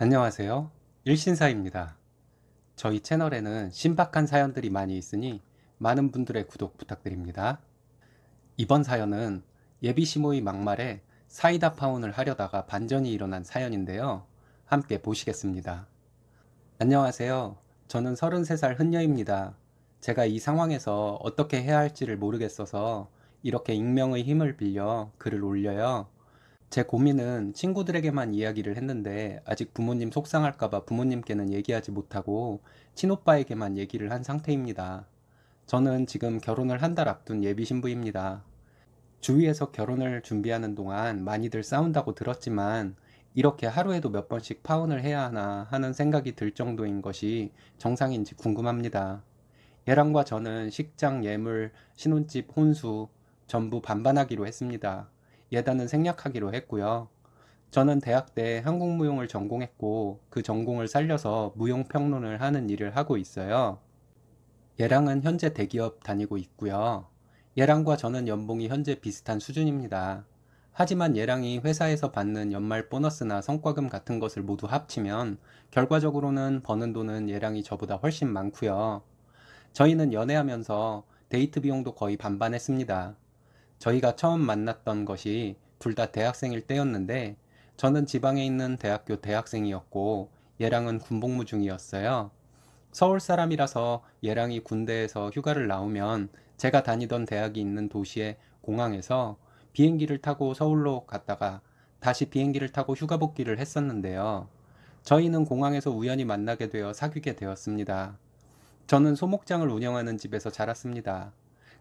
안녕하세요. 일신사입니다. 저희 채널에는 신박한 사연들이 많이 있으니 많은 분들의 구독 부탁드립니다. 이번 사연은 예비 시모의 막말에 사이다 파혼을 하려다가 반전이 일어난 사연인데요. 함께 보시겠습니다. 안녕하세요. 저는 33살 흔녀입니다. 제가 이 상황에서 어떻게 해야 할지를 모르겠어서 이렇게 익명의 힘을 빌려 글을 올려요. 제 고민은 친구들에게만 이야기를 했는데 아직 부모님 속상할까봐 부모님께는 얘기하지 못하고 친오빠에게만 얘기를 한 상태입니다. 저는 지금 결혼을 한 달 앞둔 예비 신부입니다. 주위에서 결혼을 준비하는 동안 많이들 싸운다고 들었지만 이렇게 하루에도 몇 번씩 파혼을 해야 하나 하는 생각이 들 정도인 것이 정상인지 궁금합니다. 얘랑과 저는 식장, 예물, 신혼집, 혼수 전부 반반하기로 했습니다. 예단은 생략하기로 했고요. 저는 대학 때 한국무용을 전공했고 그 전공을 살려서 무용평론을 하는 일을 하고 있어요. 얘랑은 현재 대기업 다니고 있고요. 얘랑과 저는 연봉이 현재 비슷한 수준입니다. 하지만 얘랑이 회사에서 받는 연말 보너스나 성과금 같은 것을 모두 합치면 결과적으로는 버는 돈은 얘랑이 저보다 훨씬 많고요. 저희는 연애하면서 데이트 비용도 거의 반반했습니다. 저희가 처음 만났던 것이 둘 다 대학생일 때였는데 저는 지방에 있는 대학교 대학생이었고 얘랑은 군복무 중이었어요. 서울 사람이라서 얘랑이 군대에서 휴가를 나오면 제가 다니던 대학이 있는 도시의 공항에서 비행기를 타고 서울로 갔다가 다시 비행기를 타고 휴가 복귀를 했었는데요. 저희는 공항에서 우연히 만나게 되어 사귀게 되었습니다. 저는 소목장을 운영하는 집에서 자랐습니다.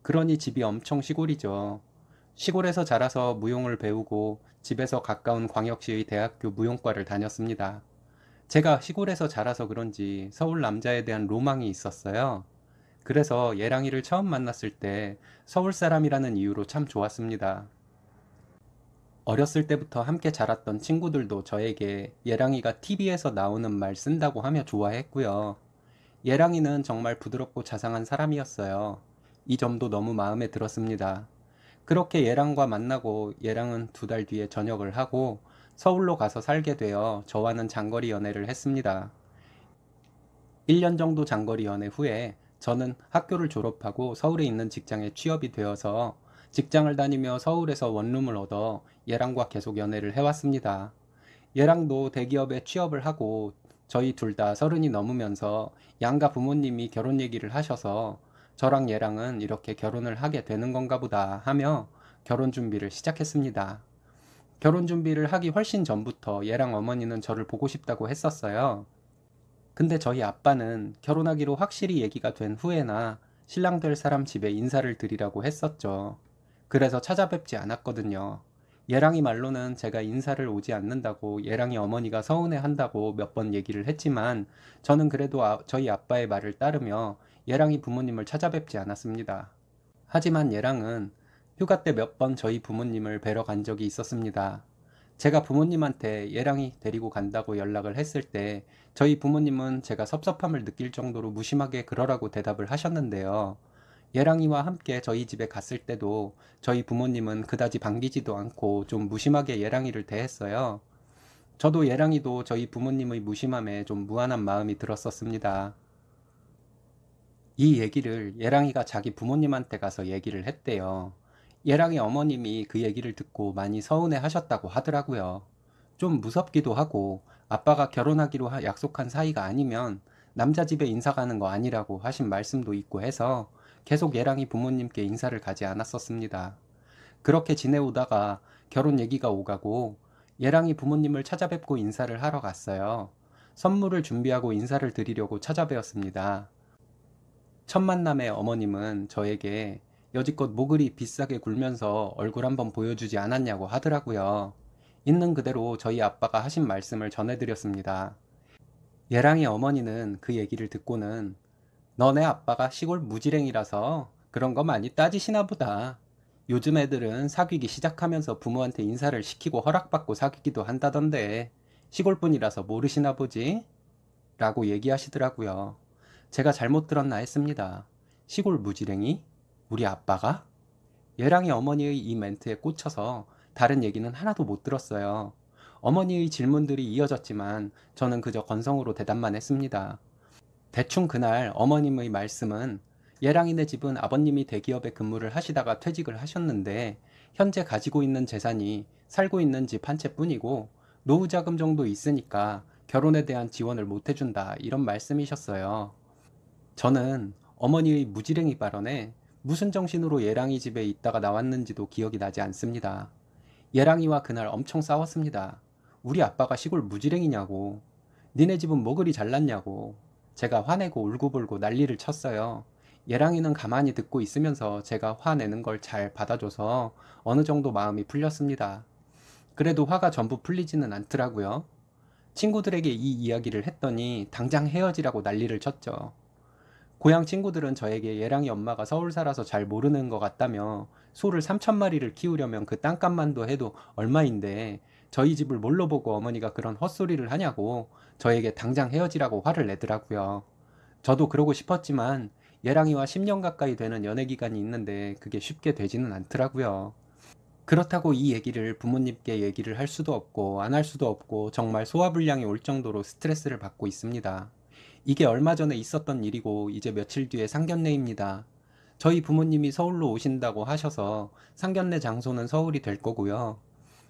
그러니 집이 엄청 시골이죠. 시골에서 자라서 무용을 배우고 집에서 가까운 광역시의 대학교 무용과를 다녔습니다. 제가 시골에서 자라서 그런지 서울 남자에 대한 로망이 있었어요. 그래서 예랑이를 처음 만났을 때 서울 사람이라는 이유로 참 좋았습니다. 어렸을 때부터 함께 자랐던 친구들도 저에게 예랑이가 TV에서 나오는 말 쓴다고 하며 좋아했고요. 예랑이는 정말 부드럽고 자상한 사람이었어요. 이 점도 너무 마음에 들었습니다. 그렇게 얘랑과 만나고 얘랑은 2달 뒤에 전역을 하고 서울로 가서 살게 되어 저와는 장거리 연애를 했습니다. 1년 정도 장거리 연애 후에 저는 학교를 졸업하고 서울에 있는 직장에 취업이 되어서 직장을 다니며 서울에서 원룸을 얻어 얘랑과 계속 연애를 해왔습니다. 얘랑도 대기업에 취업을 하고 저희 둘 다 30이 넘으면서 양가 부모님이 결혼 얘기를 하셔서 저랑 얘랑은 이렇게 결혼을 하게 되는 건가 보다 하며 결혼 준비를 시작했습니다. 결혼 준비를 하기 훨씬 전부터 얘랑 어머니는 저를 보고 싶다고 했었어요. 근데 저희 아빠는 결혼하기로 확실히 얘기가 된 후에나 신랑 될 사람 집에 인사를 드리라고 했었죠. 그래서 찾아뵙지 않았거든요. 얘랑이 말로는 제가 인사를 오지 않는다고 얘랑이 어머니가 서운해 한다고 몇 번 얘기를 했지만 저는 그래도 저희 아빠의 말을 따르며 얘랑이 부모님을 찾아뵙지 않았습니다. 하지만 얘랑은 휴가 때 몇 번 저희 부모님을 뵈러 간 적이 있었습니다. 제가 부모님한테 얘랑이 데리고 간다고 연락을 했을 때 저희 부모님은 제가 섭섭함을 느낄 정도로 무심하게 그러라고 대답을 하셨는데요. 얘랑이와 함께 저희 집에 갔을 때도 저희 부모님은 그다지 반기지도 않고 좀 무심하게 얘랑이를 대했어요. 저도 얘랑이도 저희 부모님의 무심함에 좀 무안한 마음이 들었었습니다. 이 얘기를 얘랑이가 자기 부모님한테 가서 얘기를 했대요. 얘랑이 어머님이 그 얘기를 듣고 많이 서운해 하셨다고 하더라고요. 좀 무섭기도 하고 아빠가 결혼하기로 약속한 사이가 아니면 남자 집에 인사 가는 거 아니라고 하신 말씀도 있고 해서 계속 얘랑이 부모님께 인사를 가지 않았었습니다. 그렇게 지내오다가 결혼 얘기가 오가고 얘랑이 부모님을 찾아뵙고 인사를 하러 갔어요. 선물을 준비하고 인사를 드리려고 찾아뵈었습니다. 첫 만남의 어머님은 저에게 여지껏 뭐 그리 비싸게 굴면서 얼굴 한번 보여주지 않았냐고 하더라고요. 있는 그대로 저희 아빠가 하신 말씀을 전해드렸습니다. 예랑이 어머니는 그 얘기를 듣고는 너네 아빠가 시골 무지랭이라서 그런 거 많이 따지시나 보다. 요즘 애들은 사귀기 시작하면서 부모한테 인사를 시키고 허락받고 사귀기도 한다던데 시골분이라서 모르시나 보지? 라고 얘기하시더라고요. 제가 잘못 들었나 했습니다. 시골 무지랭이? 우리 아빠가? 예랑이 어머니의 이 멘트에 꽂혀서 다른 얘기는 하나도 못 들었어요. 어머니의 질문들이 이어졌지만 저는 그저 건성으로 대답만 했습니다. 대충 그날 어머님의 말씀은 예랑이네 집은 아버님이 대기업에 근무를 하시다가 퇴직을 하셨는데 현재 가지고 있는 재산이 살고 있는 집 한 채뿐이고 노후 자금 정도 있으니까 결혼에 대한 지원을 못 해준다 이런 말씀이셨어요. 저는 어머니의 무지랭이 발언에 무슨 정신으로 예랑이 집에 있다가 나왔는지도 기억이 나지 않습니다. 예랑이와 그날 엄청 싸웠습니다. 우리 아빠가 시골 무지랭이냐고. 니네 집은 뭐 그리 잘났냐고. 제가 화내고 울고불고 난리를 쳤어요. 예랑이는 가만히 듣고 있으면서 제가 화내는 걸 잘 받아줘서 어느 정도 마음이 풀렸습니다. 그래도 화가 전부 풀리지는 않더라고요. 친구들에게 이 이야기를 했더니 당장 헤어지라고 난리를 쳤죠. 고향 친구들은 저에게 예랑이 엄마가 서울 살아서 잘 모르는 것 같다며 소를 3,000마리를 키우려면 그 땅값만도 해도 얼마인데 저희 집을 뭘로 보고 어머니가 그런 헛소리를 하냐고 저에게 당장 헤어지라고 화를 내더라고요. 저도 그러고 싶었지만 예랑이와 10년 가까이 되는 연애 기간이 있는데 그게 쉽게 되지는 않더라고요. 그렇다고 이 얘기를 부모님께 얘기를 할 수도 없고 안 할 수도 없고 정말 소화불량이 올 정도로 스트레스를 받고 있습니다. 이게 얼마 전에 있었던 일이고 이제 며칠 뒤에 상견례입니다. 저희 부모님이 서울로 오신다고 하셔서 상견례 장소는 서울이 될 거고요.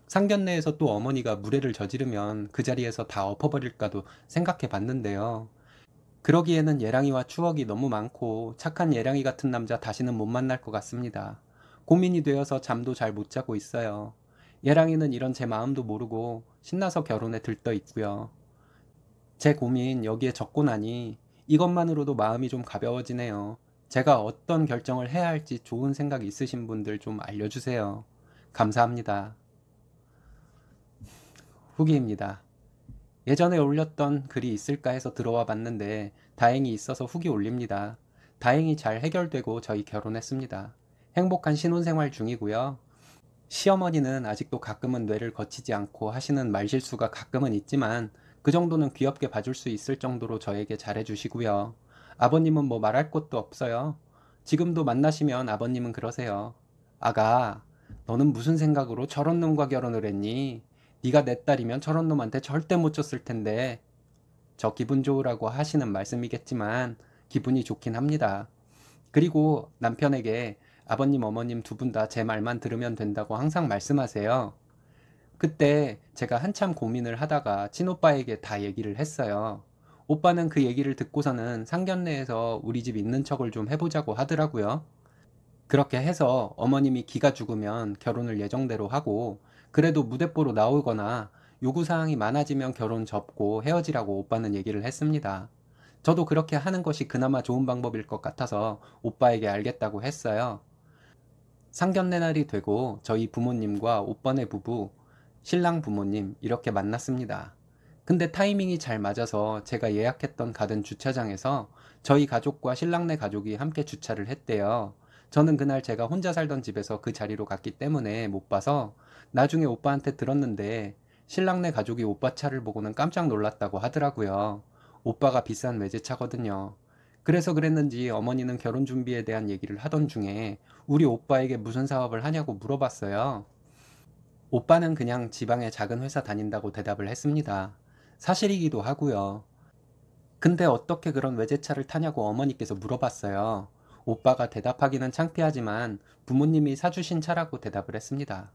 상견례에서 또 어머니가 무례를 저지르면 그 자리에서 다 엎어버릴까도 생각해 봤는데요. 그러기에는 예랑이와 추억이 너무 많고 착한 예랑이 같은 남자 다시는 못 만날 것 같습니다. 고민이 되어서 잠도 잘 못 자고 있어요. 예랑이는 이런 제 마음도 모르고 신나서 결혼에 들떠 있고요. 제 고민 여기에 적고 나니 이것만으로도 마음이 좀 가벼워지네요. 제가 어떤 결정을 해야 할지 좋은 생각 있으신 분들 좀 알려주세요. 감사합니다. 후기입니다. 예전에 올렸던 글이 있을까 해서 들어와 봤는데 다행히 있어서 후기 올립니다. 다행히 잘 해결되고 저희 결혼했습니다. 행복한 신혼생활 중이고요. 시어머니는 아직도 가끔은 뇌를 거치지 않고 하시는 말실수가 가끔은 있지만 그 정도는 귀엽게 봐줄 수 있을 정도로 저에게 잘해주시고요. 아버님은 뭐 말할 것도 없어요. 지금도 만나시면 아버님은 그러세요. 아가, 너는 무슨 생각으로 저런 놈과 결혼을 했니? 네가 내 딸이면 저런 놈한테 절대 못 줬을 텐데. 저 기분 좋으라고 하시는 말씀이겠지만 기분이 좋긴 합니다. 그리고 남편에게 아버님, 어머님 두 분 다 제 말만 들으면 된다고 항상 말씀하세요. 그때 제가 한참 고민을 하다가 친오빠에게 다 얘기를 했어요. 오빠는 그 얘기를 듣고서는 상견례에서 우리 집 있는 척을 좀 해보자고 하더라고요. 그렇게 해서 어머님이 기가 죽으면 결혼을 예정대로 하고 그래도 무대뽀로 나오거나 요구사항이 많아지면 결혼 접고 헤어지라고 오빠는 얘기를 했습니다. 저도 그렇게 하는 것이 그나마 좋은 방법일 것 같아서 오빠에게 알겠다고 했어요. 상견례 날이 되고 저희 부모님과 오빠네 부부, 신랑 부모님 이렇게 만났습니다. 근데 타이밍이 잘 맞아서 제가 예약했던 가든 주차장에서 저희 가족과 신랑네 가족이 함께 주차를 했대요. 저는 그날 제가 혼자 살던 집에서 그 자리로 갔기 때문에 못 봐서 나중에 오빠한테 들었는데 신랑네 가족이 오빠 차를 보고는 깜짝 놀랐다고 하더라고요. 오빠가 비싼 외제차거든요. 그래서 그랬는지 어머니는 결혼 준비에 대한 얘기를 하던 중에 우리 오빠에게 무슨 사업을 하냐고 물어봤어요. 오빠는 그냥 지방의 작은 회사 다닌다고 대답을 했습니다. 사실이기도 하고요. 근데 어떻게 그런 외제차를 타냐고 어머니께서 물어봤어요. 오빠가 대답하기는 창피하지만 부모님이 사주신 차라고 대답을 했습니다.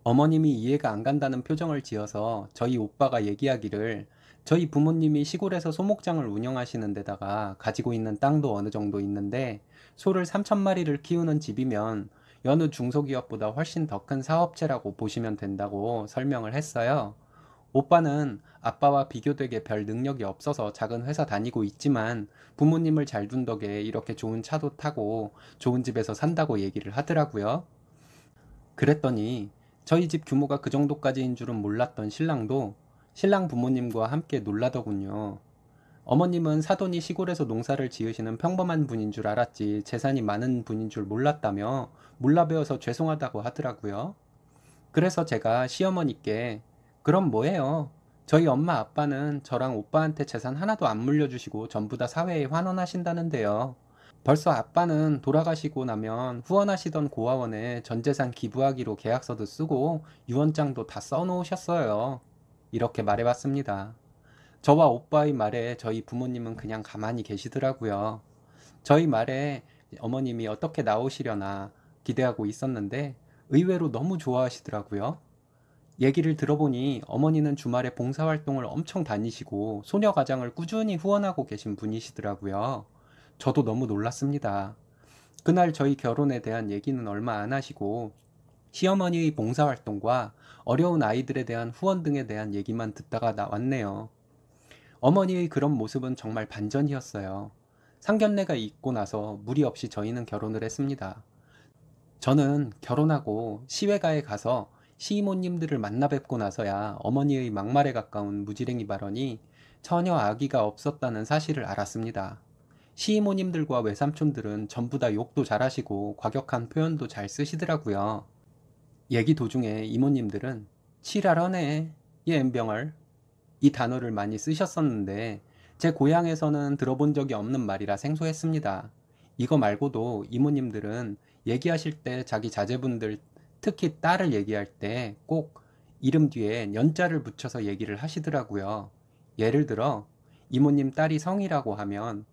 어머님이 이해가 안 간다는 표정을 지어서 저희 오빠가 얘기하기를 저희 부모님이 시골에서 소목장을 운영하시는 데다가 가지고 있는 땅도 어느 정도 있는데 소를 3,000마리를 키우는 집이면 여느 중소기업보다 훨씬 더 큰 사업체라고 보시면 된다고 설명을 했어요. 오빠는 아빠와 비교되게 별 능력이 없어서 작은 회사 다니고 있지만 부모님을 잘 둔 덕에 이렇게 좋은 차도 타고 좋은 집에서 산다고 얘기를 하더라고요. 그랬더니 저희 집 규모가 그 정도까지인 줄은 몰랐던 신랑도 신랑 부모님과 함께 놀라더군요. 어머님은 사돈이 시골에서 농사를 지으시는 평범한 분인 줄 알았지 재산이 많은 분인 줄 몰랐다며 몰라 배워서 죄송하다고 하더라고요. 그래서 제가 시어머니께 그럼 뭐예요? 저희 엄마 아빠는 저랑 오빠한테 재산 하나도 안 물려주시고 전부 다 사회에 환원하신다는데요. 벌써 아빠는 돌아가시고 나면 후원하시던 고아원에 전 재산 기부하기로 계약서도 쓰고 유언장도 다 써놓으셨어요. 이렇게 말해봤습니다. 저와 오빠의 말에 저희 부모님은 그냥 가만히 계시더라고요. 저희 말에 어머님이 어떻게 나오시려나 기대하고 있었는데 의외로 너무 좋아하시더라고요. 얘기를 들어보니 어머니는 주말에 봉사활동을 엄청 다니시고 소녀가장을 꾸준히 후원하고 계신 분이시더라고요. 저도 너무 놀랐습니다. 그날 저희 결혼에 대한 얘기는 얼마 안 하시고 시어머니의 봉사활동과 어려운 아이들에 대한 후원 등에 대한 얘기만 듣다가 나왔네요. 어머니의 그런 모습은 정말 반전이었어요. 상견례가 있고 나서 무리 없이 저희는 결혼을 했습니다. 저는 결혼하고 시외가에 가서 시이모님들을 만나 뵙고 나서야 어머니의 막말에 가까운 무지랭이 발언이 전혀 악의가 없었다는 사실을 알았습니다. 시이모님들과 외삼촌들은 전부 다 욕도 잘하시고 과격한 표현도 잘 쓰시더라고요. 얘기 도중에 이모님들은 "칠하러네, 얘 엠병을" 이 단어를 많이 쓰셨었는데 제 고향에서는 들어본 적이 없는 말이라 생소했습니다. 이거 말고도 이모님들은 얘기하실 때 자기 자제분들, 특히 딸을 얘기할 때 꼭 이름 뒤에 년자를 붙여서 얘기를 하시더라고요. 예를 들어 이모님 딸이 성이라고 하면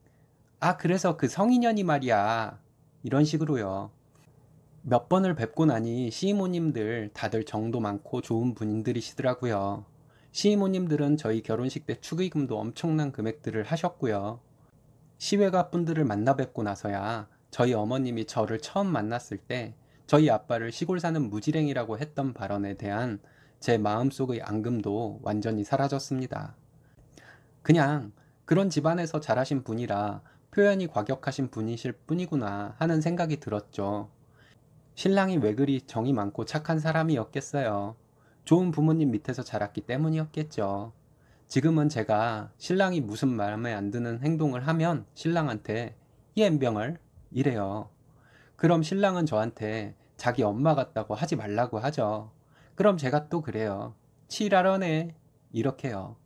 "아, 그래서 그 성인연이 말이야." 이런 식으로요. 몇 번을 뵙고 나니 시이모님들 다들 정도 많고 좋은 분들이시더라고요. 시이모님들은 저희 결혼식 때 축의금도 엄청난 금액들을 하셨고요. 시외가 분들을 만나 뵙고 나서야 저희 어머님이 저를 처음 만났을 때 저희 아빠를 시골 사는 무지랭이라고 했던 발언에 대한 제 마음속의 앙금도 완전히 사라졌습니다. 그냥 그런 집안에서 자라신 분이라 표현이 과격하신 분이실 뿐이구나 하는 생각이 들었죠. 신랑이 왜 그리 정이 많고 착한 사람이었겠어요. 좋은 부모님 밑에서 자랐기 때문이었겠죠. 지금은 제가 신랑이 무슨 마음에 안 드는 행동을 하면 신랑한테 "이 엠병을" 이래요. 그럼 신랑은 저한테 자기 엄마 같다고 하지 말라고 하죠. 그럼 제가 또 그래요. "치라러네" 이렇게요.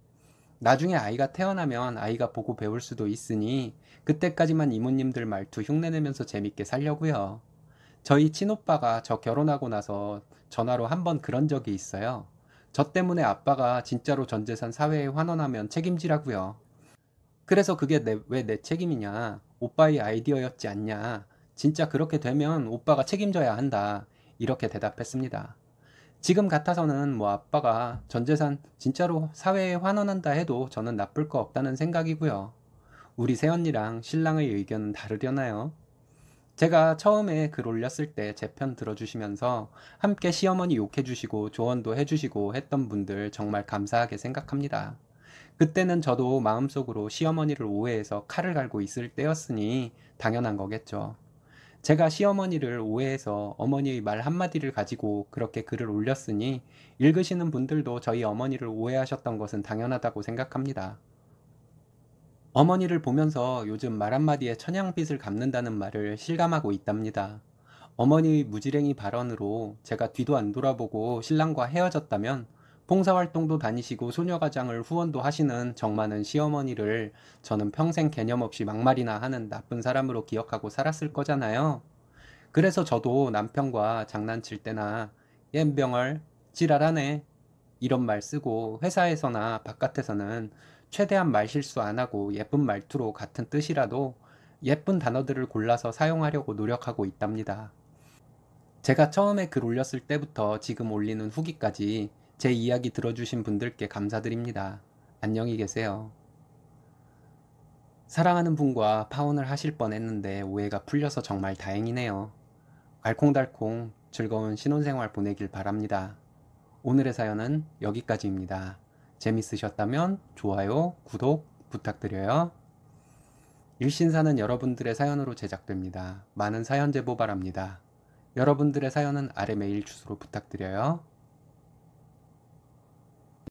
나중에 아이가 태어나면 아이가 보고 배울 수도 있으니 그때까지만 이모님들 말투 흉내내면서 재밌게 살려고요. 저희 친오빠가 저 결혼하고 나서 전화로 한번 그런 적이 있어요. 저 때문에 아빠가 진짜로 전 재산 사회에 환원하면 책임지라고요. 그래서 "그게 왜 내 책임이냐? 오빠의 아이디어였지 않냐? 진짜 그렇게 되면 오빠가 책임져야 한다." 이렇게 대답했습니다. 지금 같아서는 뭐 아빠가 전 재산 진짜로 사회에 환원한다 해도 저는 나쁠 거 없다는 생각이고요. 우리 새언니랑 신랑의 의견은 다르려나요? 제가 처음에 글 올렸을 때 제 편 들어주시면서 함께 시어머니 욕해주시고 조언도 해주시고 했던 분들 정말 감사하게 생각합니다. 그때는 저도 마음속으로 시어머니를 오해해서 칼을 갈고 있을 때였으니 당연한 거겠죠. 제가 시어머니를 오해해서 어머니의 말 한마디를 가지고 그렇게 글을 올렸으니 읽으시는 분들도 저희 어머니를 오해하셨던 것은 당연하다고 생각합니다. 어머니를 보면서 요즘 말 한마디에 천냥빚을 갚는다는 말을 실감하고 있답니다. 어머니의 무지랭이 발언으로 제가 뒤도 안 돌아보고 신랑과 헤어졌다면 봉사활동도 다니시고 소녀가장을 후원도 하시는 정 많은 시어머니를 저는 평생 개념 없이 막말이나 하는 나쁜 사람으로 기억하고 살았을 거잖아요. 그래서 저도 남편과 장난칠 때나 "옌병을 지랄하네" 이런 말 쓰고 회사에서나 바깥에서는 최대한 말 실수 안 하고 예쁜 말투로 같은 뜻이라도 예쁜 단어들을 골라서 사용하려고 노력하고 있답니다. 제가 처음에 글 올렸을 때부터 지금 올리는 후기까지 제 이야기 들어주신 분들께 감사드립니다. 안녕히 계세요. 사랑하는 분과 파혼을 하실 뻔했는데 오해가 풀려서 정말 다행이네요. 알콩달콩 즐거운 신혼생활 보내길 바랍니다. 오늘의 사연은 여기까지입니다. 재밌으셨다면 좋아요, 구독 부탁드려요. 일신사는 여러분들의 사연으로 제작됩니다. 많은 사연 제보 바랍니다. 여러분들의 사연은 아래 메일 주소로 부탁드려요.